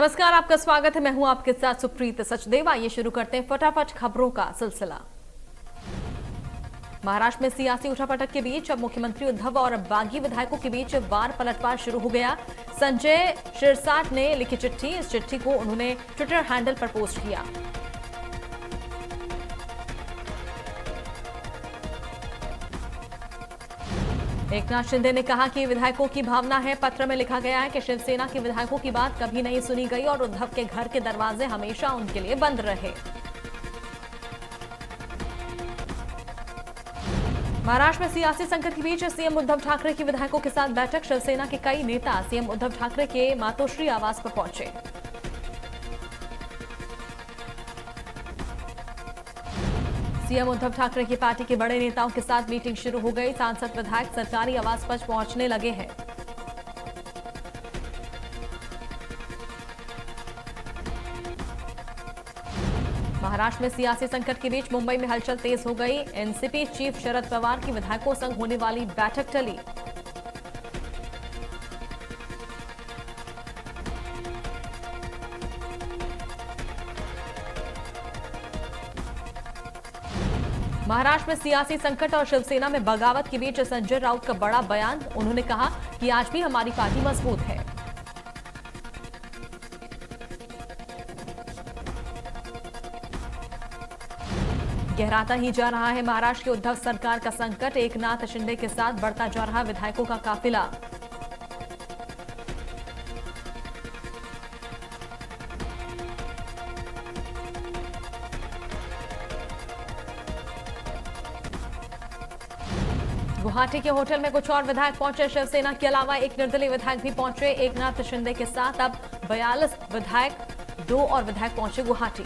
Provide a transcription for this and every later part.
नमस्कार, आपका स्वागत है। मैं हूं आपके साथ सुप्रीत सचदेव। आइए शुरू करते हैं फटाफट खबरों का सिलसिला। महाराष्ट्र में सियासी उठापटक के बीच अब मुख्यमंत्री उद्धव और बागी विधायकों के बीच वार पलटवार शुरू हो गया। संजय शिरसाट ने लिखी चिट्ठी, इस चिट्ठी को उन्होंने ट्विटर हैंडल पर पोस्ट किया। एकनाथ शिंदे ने कहा कि विधायकों की भावना है। पत्र में लिखा गया है कि शिवसेना के विधायकों की बात कभी नहीं सुनी गई और उद्धव के घर के दरवाजे हमेशा उनके लिए बंद रहे। महाराष्ट्र में सियासी संकट के बीच सीएम उद्धव ठाकरे की विधायकों के साथ बैठक। शिवसेना के कई नेता सीएम उद्धव ठाकरे के मातोश्री आवास पर पहुंचे। सीएम उद्धव ठाकरे की पार्टी के बड़े नेताओं के साथ मीटिंग शुरू हो गई। सांसद विधायक सरकारी आवास पर पहुंचने लगे हैं। महाराष्ट्र में सियासी संकट के बीच मुंबई में हलचल तेज हो गई। एनसीपी चीफ शरद पवार की विधायकों संग होने वाली बैठक टली। महाराष्ट्र में सियासी संकट और शिवसेना में बगावत के बीच संजय राउत का बड़ा बयान। उन्होंने कहा कि आज भी हमारी पार्टी मजबूत है। गहराता ही जा रहा है महाराष्ट्र के उद्धव सरकार का संकट। एकनाथ शिंदे के साथ बढ़ता जा रहा विधायकों का काफिला। गुवाहाटी के होटल में कुछ और विधायक पहुंचे। शिवसेना के अलावा एक निर्दलीय विधायक भी पहुंचे। एकनाथ शिंदे के साथ अब 42 विधायक, 2 और विधायक पहुंचे गुवाहाटी।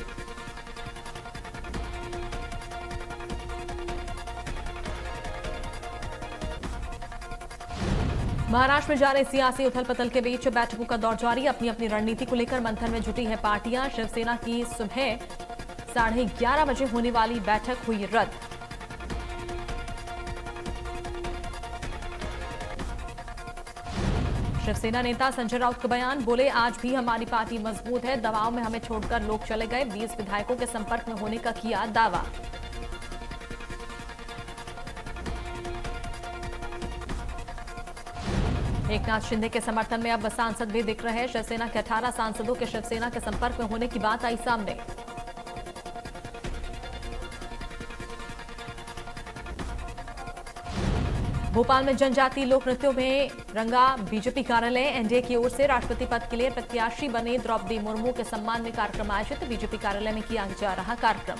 महाराष्ट्र में जारी सियासी उथल पुथल के बीच बैठकों का दौर जारी। अपनी अपनी रणनीति को लेकर मंथन में जुटी है पार्टियां। शिवसेना की सुबह 11:30 बजे होने वाली बैठक हुई रद्द। शिवसेना नेता संजय राउत का बयान, बोले आज भी हमारी पार्टी मजबूत है। दबाव में हमें छोड़कर लोग चले गए। 20 विधायकों के संपर्क में होने का किया दावा। एकनाथ शिंदे के समर्थन में अब सांसद भी दिख रहे हैं। शिवसेना के 18 सांसदों के शिवसेना के संपर्क में होने की बात आई सामने। भोपाल में जनजातीय लोक नृत्यों में रंगा बीजेपी कार्यालय। एनडीए की ओर से राष्ट्रपति पद के लिए प्रत्याशी बने द्रौपदी मुर्मू के सम्मान में कार्यक्रम आयोजित। बीजेपी कार्यालय में किया जा रहा कार्यक्रम।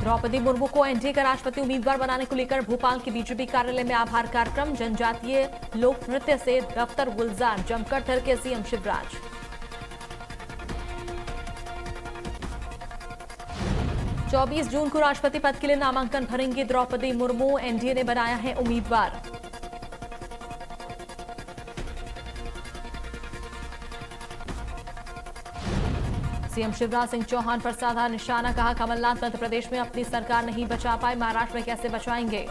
द्रौपदी मुर्मू को एनडीए का राष्ट्रपति उम्मीदवार बनाने को लेकर भोपाल के बीजेपी कार्यालय में आभार कार्यक्रम। जनजातीय लोक नृत्य से दफ्तर गुलजार, जमकर थिरके सीएम शिवराज। 24 जून को राष्ट्रपति पद के लिए नामांकन भरेंगी द्रौपदी मुर्मू। एनडीए ने बनाया है उम्मीदवार। सीएम शिवराज सिंह चौहान पर साधा निशाना, कहा कमलनाथ मध्य प्रदेश में अपनी सरकार नहीं बचा पाए, महाराष्ट्र में कैसे बचाएंगे।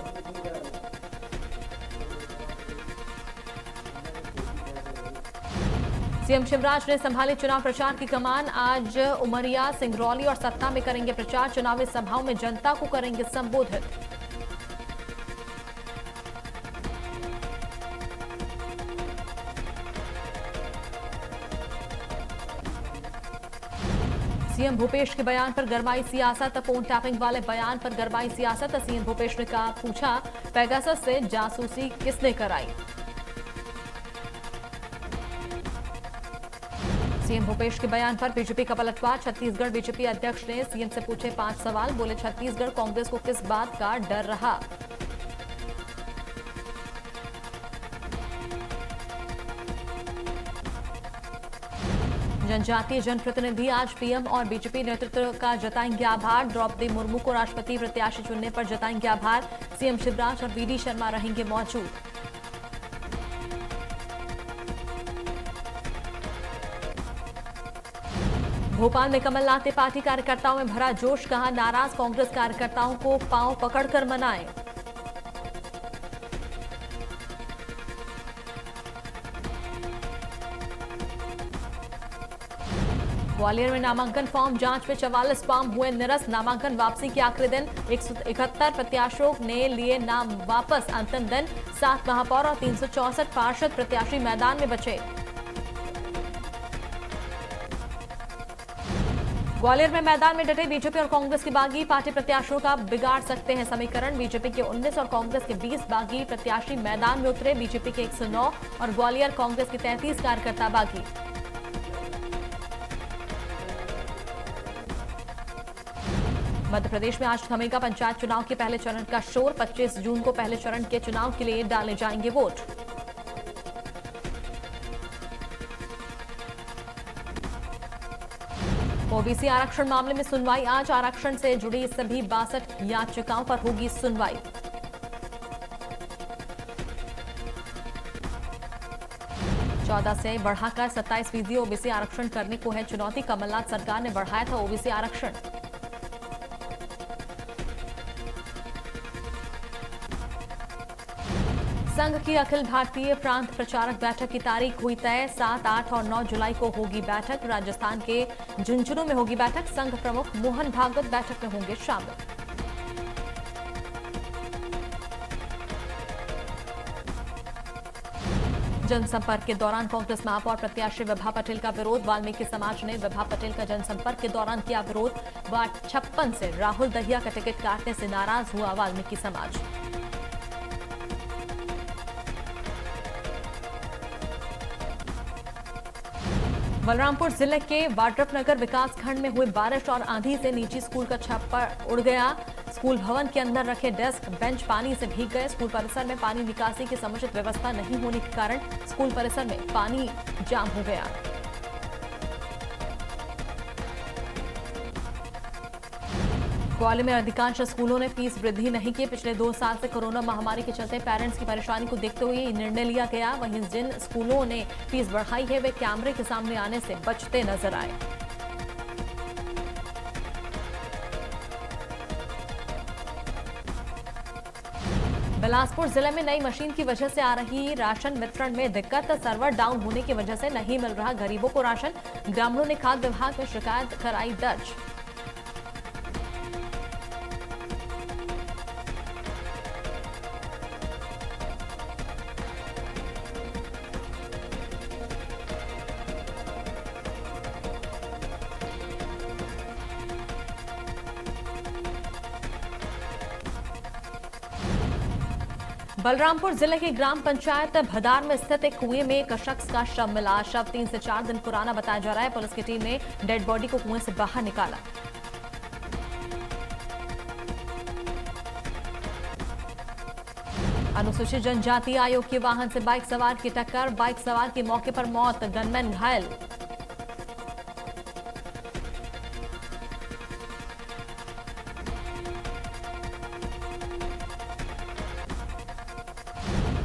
सीएम शिवराज ने संभाली चुनाव प्रचार की कमान। आज उमरिया, सिंगरौली और सतना में करेंगे प्रचार। चुनावी सभाओं में जनता को करेंगे संबोधित। सीएम भूपेश के बयान पर गरमाई सियासत। फोन टैपिंग वाले बयान पर गरमाई सियासत। सीएम भूपेश ने कहा, पूछा पेगासस से जासूसी किसने कराई। सीएम भूपेश के बयान पर बीजेपी का पलटवार। छत्तीसगढ़ बीजेपी अध्यक्ष ने सीएम से पूछे 5 सवाल। बोले छत्तीसगढ़ कांग्रेस को किस बात का डर रहा। जनजातीय जनप्रतिनिधि आज पीएम और बीजेपी नेतृत्व का जताएंगे आभार। द्रौपदी मुर्मू को राष्ट्रपति प्रत्याशी चुनने पर जताएंगे आभार। सीएम शिवराज और वीडी शर्मा रहेंगे मौजूद। भोपाल में कमलनाथ ने पार्टी कार्यकर्ताओं में भरा जोश, कहा नाराज कांग्रेस कार्यकर्ताओं को पांव पकड़कर मनाएं। ग्वालियर में नामांकन फॉर्म जांच में 44 फॉर्म हुए निरस्त। नामांकन वापसी के आखिरी दिन 171 प्रत्याशियों ने लिए नाम वापस। अंतिम दिन 7 महापौर और 364 पार्षद प्रत्याशी मैदान में बचे। ग्वालियर में मैदान में डटे बीजेपी और कांग्रेस के बागी। पार्टी प्रत्याशियों का बिगाड़ सकते हैं समीकरण। बीजेपी के 19 और कांग्रेस के 20 बागी प्रत्याशी मैदान में उतरे। बीजेपी के 109 और ग्वालियर कांग्रेस के 33 कार्यकर्ता बागी। मध्य प्रदेश में आज थमेगा पंचायत चुनाव के पहले चरण का शोर। 25 जून को पहले चरण के चुनाव के लिए डाले जाएंगे वोट। ओबीसी आरक्षण मामले में सुनवाई आज। आरक्षण से जुड़ी सभी 62 याचिकाओं पर होगी सुनवाई। चौदह से बढ़ाकर 27% ओबीसी आरक्षण करने को है चुनौती। कमलनाथ सरकार ने बढ़ाया था ओबीसी आरक्षण। संघ की अखिल भारतीय प्रांत प्रचारक बैठक की तारीख हुई तय। 7, 8 और 9 जुलाई को होगी बैठक। राजस्थान के झुंझुनू में होगी बैठक। संघ प्रमुख मोहन भागवत बैठक में होंगे शामिल। जनसंपर्क के दौरान कांग्रेस महापौर प्रत्याशी विभा पटेल का विरोध। वाल्मीकि समाज ने विभा पटेल का जनसंपर्क के दौरान किया विरोध। वार्ड 56 से राहुल दहिया का टिकट काटने से नाराज हुआ वाल्मीकि समाज। बलरामपुर जिले के वाड्रफनगर विकासखंड में हुई बारिश और आंधी से निजी स्कूल का छप्पर उड़ गया। स्कूल भवन के अंदर रखे डेस्क बेंच पानी से भीग गए। स्कूल परिसर में पानी निकासी की समुचित व्यवस्था नहीं होने के कारण स्कूल परिसर में पानी जाम हो गया। ग्वालियर में अधिकांश स्कूलों ने फीस वृद्धि नहीं की। पिछले 2 साल से कोरोना महामारी के चलते पेरेंट्स की परेशानी को देखते हुए ये निर्णय लिया गया। वहीं जिन स्कूलों ने फीस बढ़ाई है वे कैमरे के सामने आने से बचते नजर आए। बिलासपुर जिले में नई मशीन की वजह से आ रही राशन वितरण में दिक्कत। सर्वर डाउन होने की वजह से नहीं मिल रहा गरीबों को राशन। ग्रामीणों ने खाद्य विभाग में शिकायत कराई दर्ज। बलरामपुर जिले की ग्राम पंचायत भदार में स्थित एक कुएं में एक शख्स का शव मिला। शव 3 से 4 दिन पुराना बताया जा रहा है। पुलिस की टीम ने डेड बॉडी को कुएं से बाहर निकाला। अनुसूचित जनजाति आयोग के वाहन से बाइक सवार की टक्कर। बाइक सवार की मौके पर मौत, गनमैन घायल।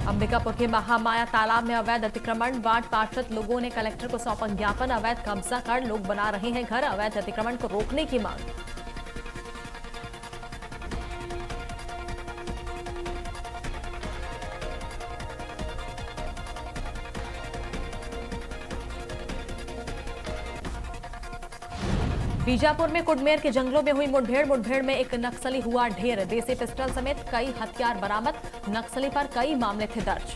अंबिकापुर के महामाया तालाब में अवैध अतिक्रमण। वार्ड पार्षद लोगों ने कलेक्टर को सौंपा ज्ञापन। अवैध कब्जा कर लोग बना रहे हैं घर। अवैध अतिक्रमण को रोकने की मांग। बीजापुर में कुडमेर के जंगलों में हुई मुठभेड़ में एक नक्सली हुआ ढेर। देसी पिस्टल समेत कई हथियार बरामद। नक्सली पर कई मामले थे दर्ज।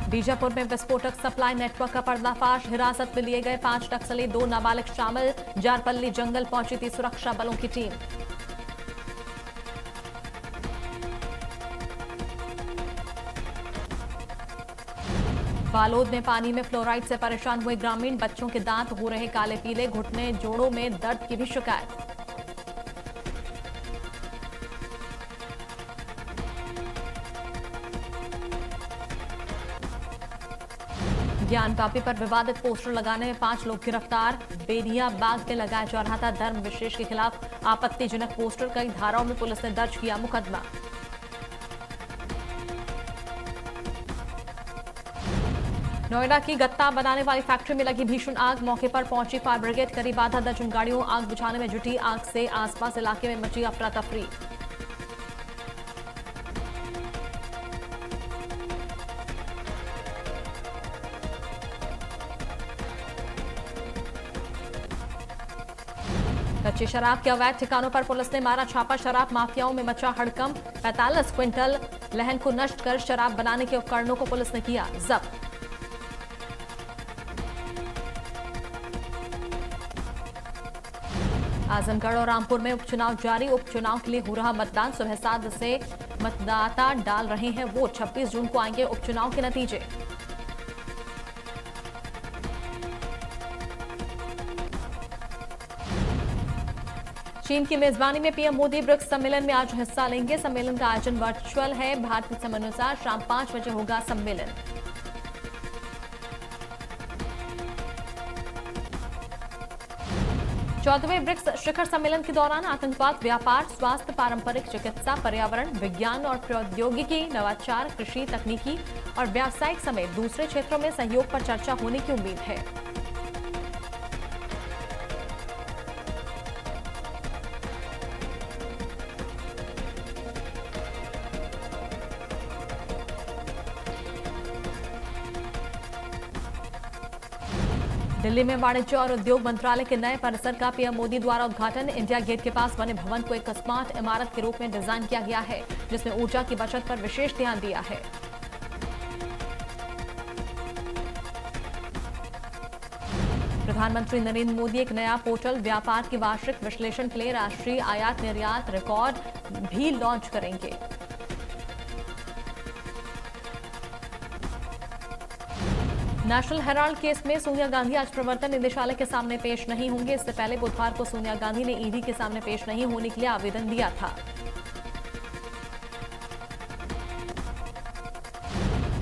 बीजापुर में विस्फोटक सप्लाई नेटवर्क का पर्दाफाश। हिरासत में लिए गए 5 नक्सली, 2 नाबालिग शामिल। जारपल्ली जंगल पहुंची थी सुरक्षा बलों की टीम। बालोद में पानी में फ्लोराइड से परेशान हुए ग्रामीण। बच्चों के दांत हो रहे काले पीले। घुटने जोड़ों में दर्द की भी शिकायत। ज्ञान पापी पर विवादित पोस्टर लगाने में 5 लोग गिरफ्तार। बेरिया बाग में लगाया जा रहा था धर्म विशेष के खिलाफ आपत्तिजनक पोस्टर। कई धाराओं में पुलिस ने दर्ज किया मुकदमा। नोएडा की गत्ता बनाने वाली फैक्ट्री में लगी भीषण आग। मौके पर पहुंची फायर ब्रिगेड। करीब आधा दर्जन गाड़ियों आग बुझाने में जुटी। आग से आसपास इलाके में मची अफरा तफरी। कच्ची शराब के अवैध ठिकानों पर पुलिस ने मारा छापा। शराब माफियाओं में मचा हड़कंप। 45 क्विंटल लहन को नष्ट कर शराब बनाने के उपकरणों को पुलिस ने किया जब्त। आजमगढ़ और रामपुर में उपचुनाव जारी। उपचुनाव के लिए हो रहा मतदान। सुबह 7 से मतदाता डाल रहे हैं वोट। 26 जून को आएंगे उपचुनाव के नतीजे। चीन की मेजबानी में पीएम मोदी ब्रिक्स सम्मेलन में आज हिस्सा लेंगे। सम्मेलन का आयोजन वर्चुअल है। भारतीय समय अनुसार शाम 5 बजे होगा सम्मेलन। चौदहवें ब्रिक्स शिखर सम्मेलन के दौरान आतंकवाद, व्यापार, स्वास्थ्य, पारंपरिक चिकित्सा, पर्यावरण, विज्ञान और प्रौद्योगिकी, नवाचार, कृषि, तकनीकी और व्यावसायिक समेत दूसरे क्षेत्रों में सहयोग पर चर्चा होने की उम्मीद है। दिल्ली में वाणिज्य और उद्योग मंत्रालय के नए परिसर का पीएम मोदी द्वारा उद्घाटन। इंडिया गेट के पास बने भवन को एक स्मार्ट इमारत के रूप में डिजाइन किया गया है, जिसमें ऊर्जा की बचत पर विशेष ध्यान दिया है। प्रधानमंत्री नरेंद्र मोदी एक नया पोर्टल व्यापार के वार्षिक विश्लेषण के लिए राष्ट्रीय आयात निर्यात रिकॉर्ड भी लॉन्च करेंगे। नेशनल हेराल्ड केस में सोनिया गांधी आज प्रवर्तन निदेशालय के सामने पेश नहीं होंगे। इससे पहले बुधवार को सोनिया गांधी ने ईडी के सामने पेश नहीं होने के लिए आवेदन दिया था।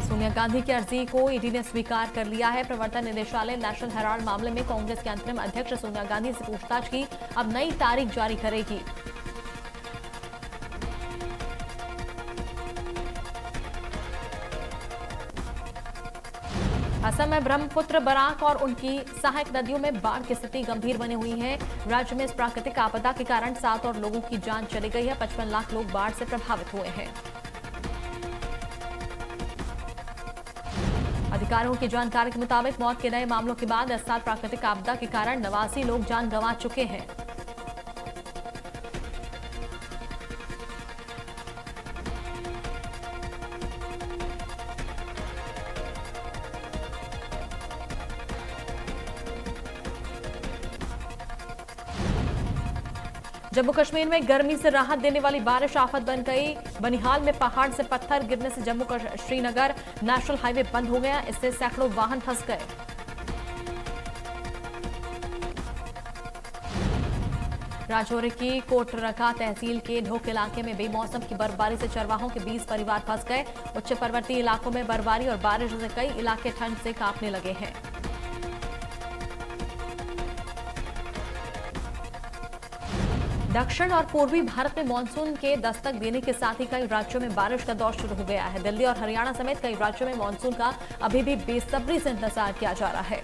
सोनिया गांधी की अर्जी को ईडी ने स्वीकार कर लिया है। प्रवर्तन निदेशालय नेशनल हेराल्ड मामले में कांग्रेस के अंतरिम अध्यक्ष सोनिया गांधी से पूछताछ की अब नई तारीख जारी करेगी। असम में ब्रह्मपुत्र, बराक और उनकी सहायक नदियों में बाढ़ की स्थिति गंभीर बनी हुई है। राज्य में इस प्राकृतिक आपदा के कारण 7 और लोगों की जान चली गई है। 55 लाख लोग बाढ़ से प्रभावित हुए हैं। अधिकारियों की जानकारी के मुताबिक मौत के नए मामलों के बाद इस साल प्राकृतिक आपदा के कारण 89 लोग जान गंवा चुके हैं। जम्मू कश्मीर में गर्मी से राहत देने वाली बारिश आफत बन गई। बनिहाल में पहाड़ से पत्थर गिरने से जम्मू श्रीनगर नेशनल हाईवे बंद हो गया। इससे सैकड़ों वाहन फंस गए। राजौरी की कोटरका तहसील के ढोक इलाके में बेमौसम की बर्फबारी से चरवाहों के 20 परिवार फंस गए। उच्च पर्वतीय इलाकों में बर्फबारी और बारिश से कई इलाके ठंड से कांपने लगे हैं। दक्षिण और पूर्वी भारत में मानसून के दस्तक देने के साथ ही कई राज्यों में बारिश का दौर शुरू हो गया है। दिल्ली और हरियाणा समेत कई राज्यों में मानसून का अभी भी बेसब्री से इंतजार किया जा रहा है।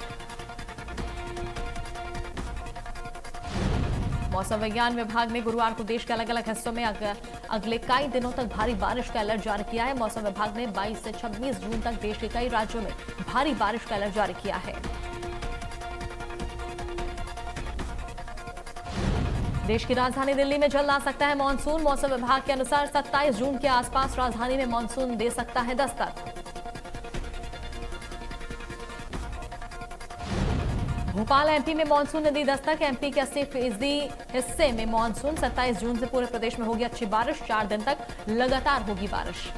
मौसम विज्ञान विभाग ने गुरुवार को देश के अलग अलग हिस्सों में अगले कई दिनों तक भारी बारिश का अलर्ट जारी किया है। मौसम विभाग ने 22 से 26 जून तक देश के कई राज्यों में भारी बारिश का अलर्ट जारी किया है। देश की राजधानी दिल्ली में जल्द आ सकता है मानसून। मौसम विभाग के अनुसार 27 जून के आसपास राजधानी में मानसून दे सकता है दस्तक। भोपाल एमपी में मानसून ने दी दस्तक। एमपी के 80% हिस्से में मानसून। 27 जून से पूरे प्रदेश में होगी अच्छी बारिश। 4 दिन तक लगातार होगी बारिश।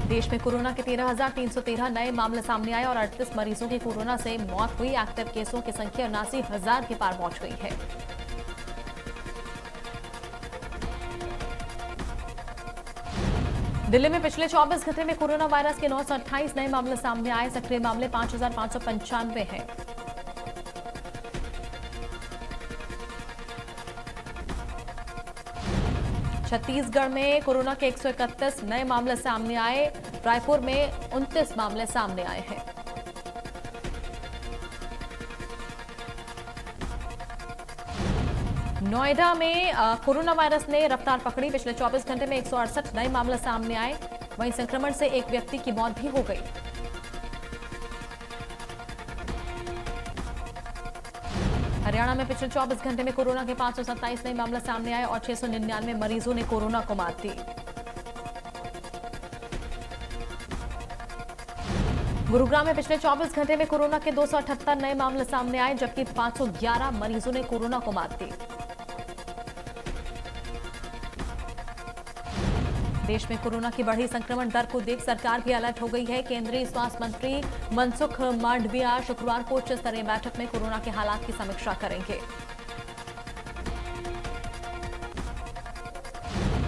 देश में कोरोना के 13,313 नए मामले सामने आए और 38 मरीजों की कोरोना से मौत हुई। एक्टिव केसों की संख्या 79,000 के पार पहुंच गई है। दिल्ली में पिछले 24 घंटे में कोरोना वायरस के 928 नए मामले सामने आए। सक्रिय मामले 5,595 हैं। छत्तीसगढ़ में कोरोना के 131 नए मामले सामने आए। रायपुर में 29 मामले सामने आए हैं। नोएडा में कोरोना वायरस ने रफ्तार पकड़ी। पिछले 24 घंटे में 168 नए मामले सामने आए। वहीं संक्रमण से एक व्यक्ति की मौत भी हो गई। हरियाणा में पिछले 24 घंटे में कोरोना के 527 नए मामले सामने आए और 699 मरीजों ने कोरोना को मात दी। गुरुग्राम में पिछले 24 घंटे में कोरोना के 278 नए मामले सामने आए, जबकि 511 मरीजों ने कोरोना को मात दी। देश में कोरोना की बढ़ी संक्रमण दर को देख सरकार भी अलर्ट हो गई है। केंद्रीय स्वास्थ्य मंत्री मनसुख मांडविया शुक्रवार को उच्च स्तरीय बैठक में कोरोना के हालात की समीक्षा करेंगे।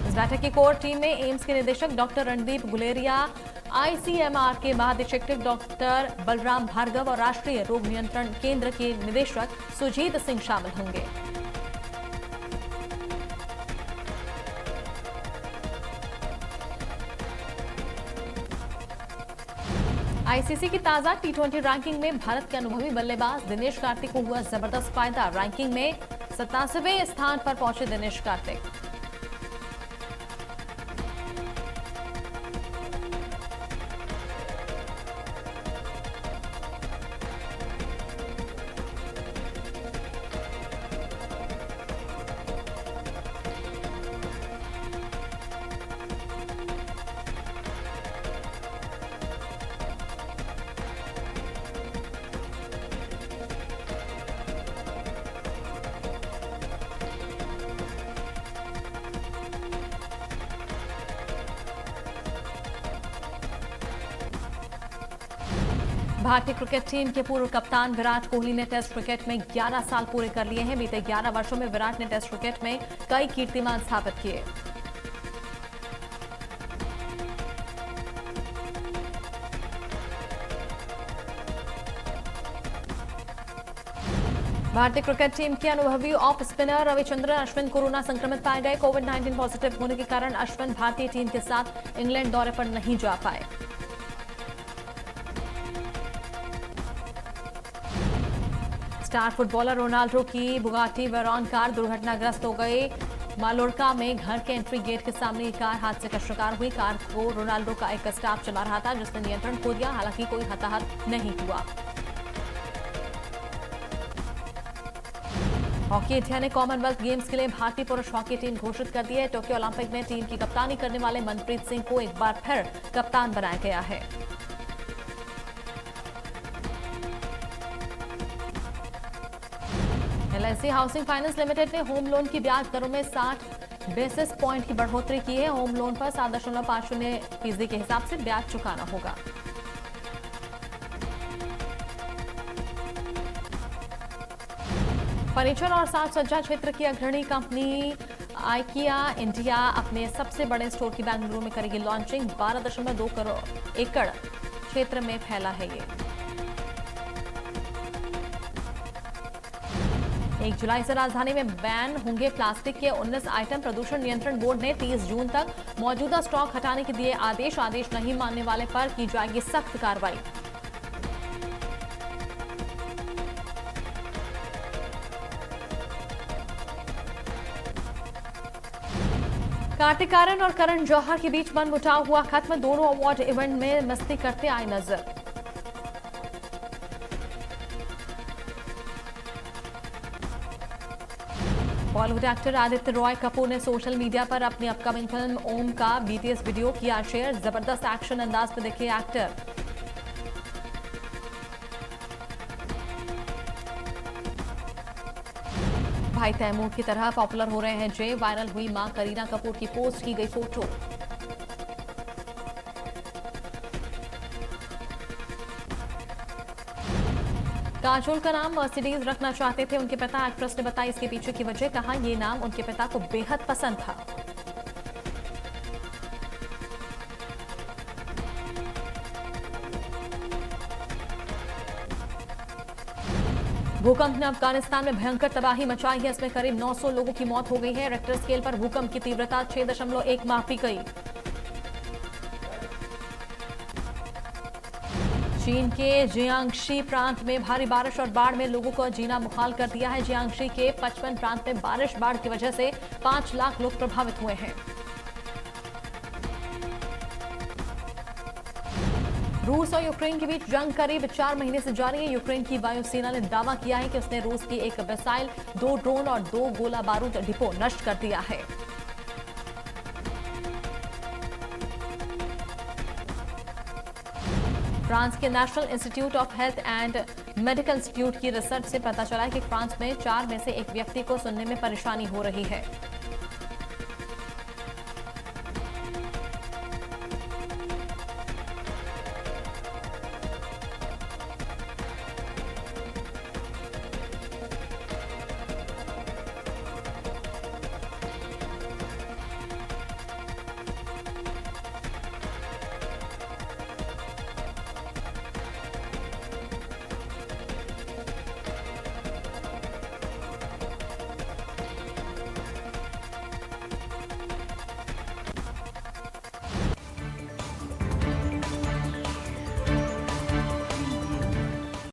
इस बैठक की कोर टीम में एम्स के निदेशक डॉक्टर रणदीप गुलेरिया, आईसीएमआर के महानिदेशक डॉक्टर बलराम भार्गव और राष्ट्रीय रोग नियंत्रण केंद्र के निदेशक सुजीत सिंह शामिल होंगे। आईसीसी की ताजा टी20 रैंकिंग में भारत के अनुभवी बल्लेबाज दिनेश कार्तिक को हुआ जबरदस्त फायदा। रैंकिंग में 87वें स्थान पर पहुंचे दिनेश कार्तिक। भारतीय क्रिकेट टीम के पूर्व कप्तान विराट कोहली ने टेस्ट क्रिकेट में 11 साल पूरे कर लिए हैं। बीते 11 वर्षों में विराट ने टेस्ट क्रिकेट में कई कीर्तिमान स्थापित किए। भारतीय क्रिकेट टीम के अनुभवी off spinner Ravichandran Ashwin corona संक्रमित पाए गए। कोविड-19 पॉजिटिव होने के कारण अश्विन भारतीय टीम के साथ इंग्लैंड दौरे पर नहीं जा पाए। स्टार फुटबॉलर रोनाल्डो की बुगाटी वेरॉन कार दुर्घटनाग्रस्त हो गई। मालोर्का में घर के एंट्री गेट के सामने कार हादसे का शिकार हुई। कार को रोनाल्डो का एक स्टाफ चला रहा था, जिसने नियंत्रण खो दिया। हालांकि कोई हताहत नहीं हुआ। हॉकी इंडिया ने कॉमनवेल्थ गेम्स के लिए भारतीय पुरुष हॉकी टीम घोषित कर दी है। टोक्यो ओलंपिक में टीम की कप्तानी करने वाले मनप्रीत सिंह को एक बार फिर कप्तान बनाया गया है। एलआईसी हाउसिंग फाइनेंस लिमिटेड ने होम लोन की ब्याज दरों में 60 बेसिस पॉइंट की बढ़ोतरी की है। होम लोन पर 7.50% के हिसाब से ब्याज चुकाना होगा। फर्नीचर और साज सज्जा क्षेत्र की अग्रणी कंपनी आइकिया इंडिया अपने सबसे बड़े स्टोर की बेंगलुरु में करेगी लॉन्चिंग। 12.2 करोड़ एकड़ क्षेत्र में फैला है ये। 1 जुलाई से राजधानी में बैन होंगे प्लास्टिक के 19 आइटम। प्रदूषण नियंत्रण बोर्ड ने 30 जून तक मौजूदा स्टॉक हटाने के दिए आदेश। आदेश नहीं मानने वाले पर की जाएगी सख्त कार्रवाई। कार्तिक आर्यन और करण जौहर के बीच मनमुटाव हुआ खत्म। दोनों अवार्ड इवेंट में मस्ती करते आए नजर। बॉलीवुड एक्टर आदित्य रॉय कपूर ने सोशल मीडिया पर अपनी अपकमिंग फिल्म ओम का बीटीएस वीडियो किया शेयर। जबरदस्त एक्शन अंदाज में दिखे एक्टर। भाई तैमूर की तरह पॉपुलर हो रहे हैं जय। वायरल हुई मां करीना कपूर की पोस्ट की गई फोटो। काजोल का नाम मर्सिडीज रखना चाहते थे उनके पिता। एक्ट्रेस ने बताई इसके पीछे की वजह। कहा यह नाम उनके पिता को बेहद पसंद था। भूकंप ने अफगानिस्तान में भयंकर तबाही मचाई है। इसमें करीब 900 लोगों की मौत हो गई है। रिक्टर स्केल पर भूकंप की तीव्रता 6.1 मापी गई। चीन के जियांगशी प्रांत में भारी बारिश और बाढ़ में लोगों को जीना मुहाल कर दिया है। जियांगशी के 55 प्रांत में बाढ़ की वजह से 5 लाख लोग प्रभावित हुए हैं। रूस और यूक्रेन के बीच जंग करीब 4 महीने से जारी है। यूक्रेन की वायुसेना ने दावा किया है कि उसने रूस की एक मिसाइल, 2 ड्रोन और 2 गोला बारूद डिपो नष्ट कर दिया है। फ्रांस के national institute of health and medical institute की रिसर्च से पता चला है कि फ्रांस में 4 में से एक व्यक्ति को सुनने में परेशानी हो रही है।